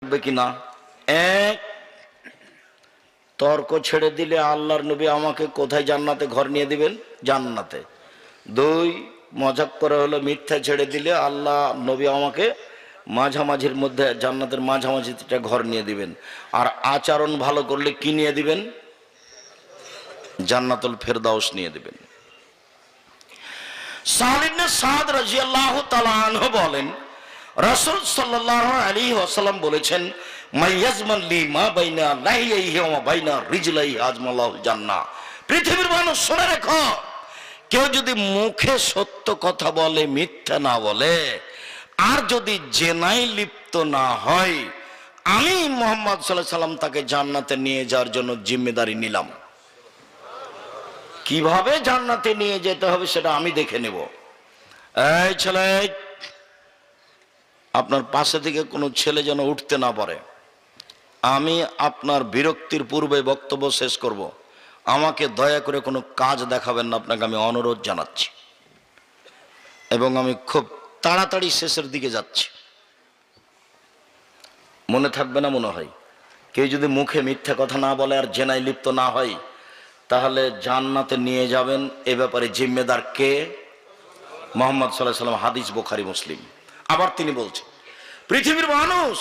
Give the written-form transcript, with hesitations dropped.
ঢুকবে কিনা? এক, তর্ক ছেড়ে দিলে আল্লাহর নবী আমাকে কোথায় জান্নাতে ঘর নিয়ে দিবেন? জান্নাতে। দুই, মজাক করে হলো মিথ্যা ছেড়ে দিলে আল্লাহ নবী আমাকে মাঝামাঝির মধ্যে জান্নাতের মাঝামাঝিটা ঘর নিয়ে দিবেন। আর আচরণ ভালো করলে কি নিয়ে দিবেন? জান্নাতুল ফেরদাউস নিয়ে দিবেন। সাহল ইবনে সাদ রাদিয়াল্লাহু তাআলা আনহু বলেন, রাসূল সাল্লাল্লাহু আলাইহি ওয়াসাল্লাম বলেছেন, মাইয়াজমান লি মা বাইনা লাইয়াইহি ওয়া বাইনা রিজলাইহি আজমালাহুল জান্নাহ। পৃথিবীর মানুষ শুনে রাখো, কেউ যদি মুখে সত্য কথা বলে, মিথ্যা না বলে, আর যদি জেনায় লিপ্ত না হয়, আমি মুহাম্মদ সাল্লাল্লাহু আলাইহি সাল্লাম তাকে জান্নাতে নিয়ে যাওয়ার জন্য জিম্মেদারি নিলাম। কিভাবে জান্নাতে নিয়ে যেতে হবে সেটা আমি দেখে নেব। এই ছেলে, আপনার পাশে থেকে কোনো ছেলে যেন উঠতে না পারে। আমি আপনার বিরক্তির পূর্বে বক্তব্য শেষ করব। আমাকে দয়া করে কোনো কাজ দেখাবেন না, আপনাকে আমি অনুরোধ জানাচ্ছি। এবং আমি খুব তাড়াতাড়ি শেষের দিকে যাচ্ছি। মনে থাকবে না মনে হয়? কেউ যদি মুখে মিথ্যা কথা না বলে আর জেনায় লিপ্ত না হয়, তাহলে জান্নাতে নিয়ে যাবেন। এ ব্যাপারে জিম্মেদার কে? মুহাম্মদ সাল্লাল্লাহু আলাইহি ওয়াসাল্লাম। হাদিস বুখারী মুসলিম। আবার তিনি বলছেন, পৃথিবীর মানুষ